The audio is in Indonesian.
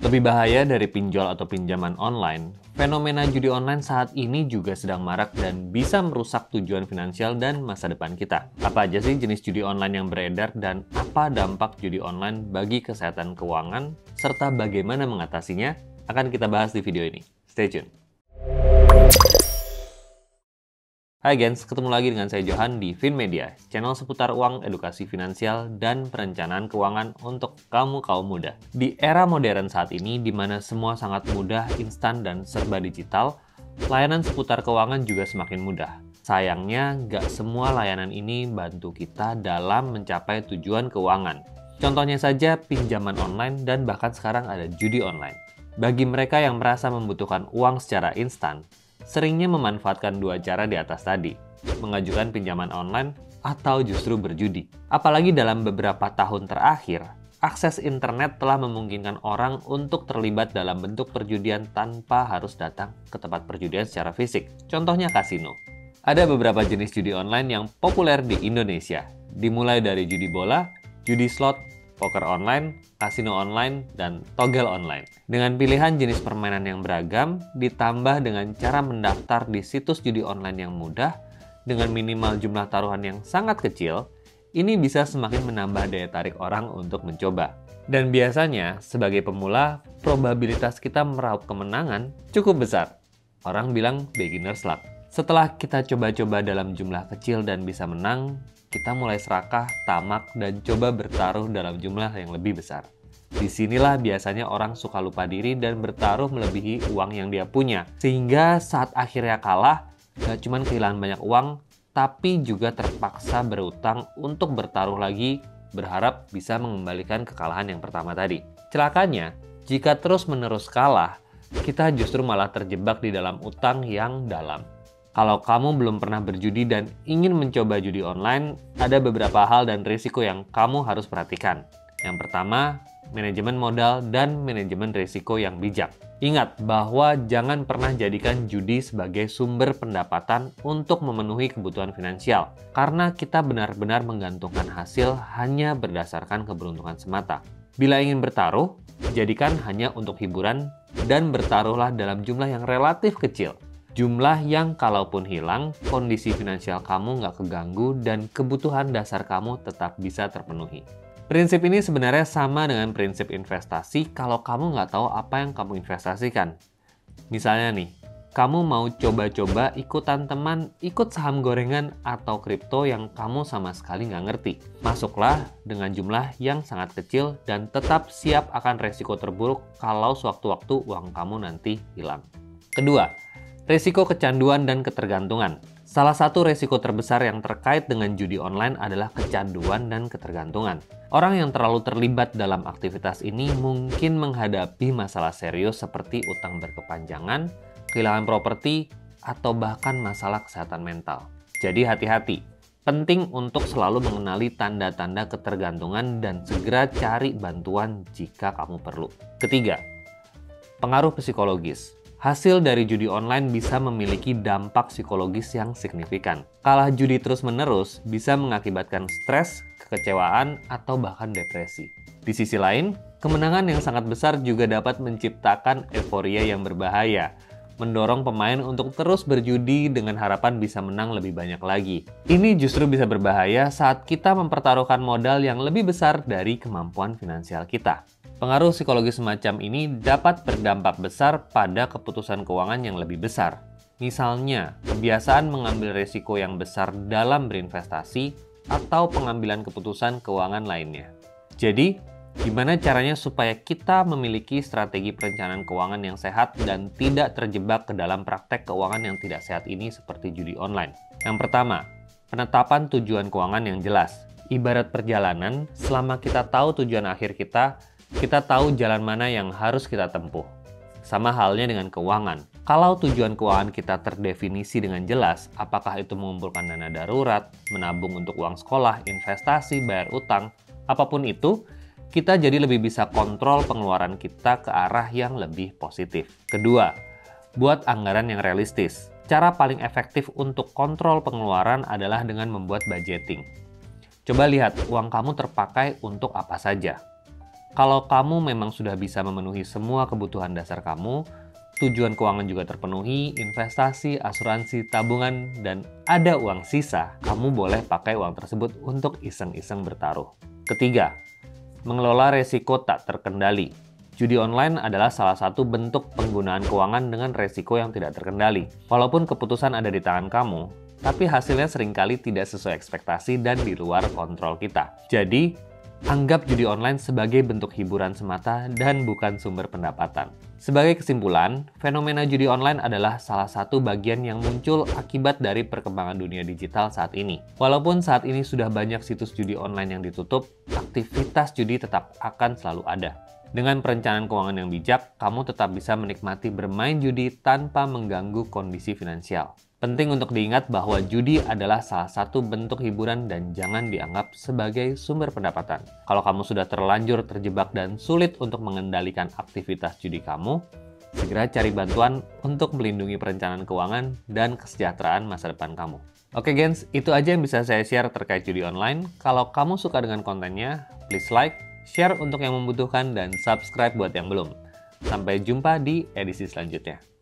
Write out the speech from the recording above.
Lebih bahaya dari pinjol atau pinjaman online, fenomena judi online saat ini juga sedang marak dan bisa merusak tujuan finansial dan masa depan kita. Apa aja sih jenis judi online yang beredar dan apa dampak judi online bagi kesehatan keuangan, serta bagaimana mengatasinya, akan kita bahas di video ini. Stay tune! Hai gens, ketemu lagi dengan saya Johan di Finmedia, channel seputar uang, edukasi finansial, dan perencanaan keuangan untuk kamu kaum muda. Di era modern saat ini, di mana semua sangat mudah, instan, dan serba digital, layanan seputar keuangan juga semakin mudah. Sayangnya, nggak semua layanan ini bantu kita dalam mencapai tujuan keuangan. Contohnya saja pinjaman online dan bahkan sekarang ada judi online. Bagi mereka yang merasa membutuhkan uang secara instan, seringnya memanfaatkan dua cara di atas tadi, mengajukan pinjaman online atau justru berjudi. Apalagi dalam beberapa tahun terakhir, akses internet telah memungkinkan orang untuk terlibat dalam bentuk perjudian tanpa harus datang ke tempat perjudian secara fisik. Contohnya kasino. Ada beberapa jenis judi online yang populer di Indonesia, dimulai dari judi bola, judi slot, poker online, kasino online, dan togel online. Dengan pilihan jenis permainan yang beragam, ditambah dengan cara mendaftar di situs judi online yang mudah, dengan minimal jumlah taruhan yang sangat kecil, ini bisa semakin menambah daya tarik orang untuk mencoba. Dan biasanya, sebagai pemula, probabilitas kita meraup kemenangan cukup besar. Orang bilang beginner's luck. Setelah kita coba-coba dalam jumlah kecil dan bisa menang, kita mulai serakah, tamak, dan coba bertaruh dalam jumlah yang lebih besar. Disinilah biasanya orang suka lupa diri dan bertaruh melebihi uang yang dia punya. Sehingga saat akhirnya kalah, gak cuma kehilangan banyak uang, tapi juga terpaksa berutang untuk bertaruh lagi, berharap bisa mengembalikan kekalahan yang pertama tadi. Celakanya, jika terus-menerus kalah, kita justru malah terjebak di dalam utang yang dalam. Kalau kamu belum pernah berjudi dan ingin mencoba judi online, ada beberapa hal dan risiko yang kamu harus perhatikan. Yang pertama, manajemen modal dan manajemen risiko yang bijak. Ingat bahwa jangan pernah jadikan judi sebagai sumber pendapatan untuk memenuhi kebutuhan finansial, karena kita benar-benar menggantungkan hasil hanya berdasarkan keberuntungan semata. Bila ingin bertaruh, jadikan hanya untuk hiburan dan bertaruhlah dalam jumlah yang relatif kecil. Jumlah yang kalaupun hilang, kondisi finansial kamu nggak keganggu dan kebutuhan dasar kamu tetap bisa terpenuhi. Prinsip ini sebenarnya sama dengan prinsip investasi kalau kamu nggak tahu apa yang kamu investasikan. Misalnya nih, kamu mau coba-coba ikutan teman, ikut saham gorengan atau kripto yang kamu sama sekali nggak ngerti. Masuklah dengan jumlah yang sangat kecil dan tetap siap akan resiko terburuk kalau sewaktu-waktu uang kamu nanti hilang. Kedua, risiko kecanduan dan ketergantungan. Salah satu risiko terbesar yang terkait dengan judi online adalah kecanduan dan ketergantungan. Orang yang terlalu terlibat dalam aktivitas ini mungkin menghadapi masalah serius seperti utang berkepanjangan, kehilangan properti, atau bahkan masalah kesehatan mental. Jadi hati-hati. Penting untuk selalu mengenali tanda-tanda ketergantungan dan segera cari bantuan jika kamu perlu. Ketiga, pengaruh psikologis. Hasil dari judi online bisa memiliki dampak psikologis yang signifikan. Kalah judi terus-menerus bisa mengakibatkan stres, kekecewaan, atau bahkan depresi. Di sisi lain, kemenangan yang sangat besar juga dapat menciptakan euforia yang berbahaya, mendorong pemain untuk terus berjudi dengan harapan bisa menang lebih banyak lagi. Ini justru bisa berbahaya saat kita mempertaruhkan modal yang lebih besar dari kemampuan finansial kita. Pengaruh psikologis semacam ini dapat berdampak besar pada keputusan keuangan yang lebih besar. Misalnya, kebiasaan mengambil risiko yang besar dalam berinvestasi atau pengambilan keputusan keuangan lainnya. Jadi, gimana caranya supaya kita memiliki strategi perencanaan keuangan yang sehat dan tidak terjebak ke dalam praktek keuangan yang tidak sehat ini seperti judi online? Yang pertama, penetapan tujuan keuangan yang jelas. Ibarat perjalanan, selama kita tahu tujuan akhir kita tahu jalan mana yang harus kita tempuh. Sama halnya dengan keuangan. Kalau tujuan keuangan kita terdefinisi dengan jelas, apakah itu mengumpulkan dana darurat, menabung untuk uang sekolah, investasi, bayar utang, apapun itu, kita jadi lebih bisa kontrol pengeluaran kita ke arah yang lebih positif. Kedua, buat anggaran yang realistis. Cara paling efektif untuk kontrol pengeluaran adalah dengan membuat budgeting. Coba lihat uang kamu terpakai untuk apa saja. Kalau kamu memang sudah bisa memenuhi semua kebutuhan dasar kamu, tujuan keuangan juga terpenuhi, investasi, asuransi, tabungan, dan ada uang sisa, kamu boleh pakai uang tersebut untuk iseng-iseng bertaruh. Ketiga, mengelola resiko tak terkendali. Judi online adalah salah satu bentuk penggunaan keuangan dengan resiko yang tidak terkendali. Walaupun keputusan ada di tangan kamu, tapi hasilnya seringkali tidak sesuai ekspektasi dan di luar kontrol kita. Jadi, anggap judi online sebagai bentuk hiburan semata dan bukan sumber pendapatan. Sebagai kesimpulan, fenomena judi online adalah salah satu bagian yang muncul akibat dari perkembangan dunia digital saat ini. Walaupun saat ini sudah banyak situs judi online yang ditutup, aktivitas judi tetap akan selalu ada. Dengan perencanaan keuangan yang bijak, kamu tetap bisa menikmati bermain judi tanpa mengganggu kondisi finansial. Penting untuk diingat bahwa judi adalah salah satu bentuk hiburan dan jangan dianggap sebagai sumber pendapatan. Kalau kamu sudah terlanjur terjebak dan sulit untuk mengendalikan aktivitas judi kamu, segera cari bantuan untuk melindungi perencanaan keuangan dan kesejahteraan masa depan kamu. Oke gens, itu aja yang bisa saya share terkait judi online. Kalau kamu suka dengan kontennya, please like, share untuk yang membutuhkan, dan subscribe buat yang belum. Sampai jumpa di edisi selanjutnya.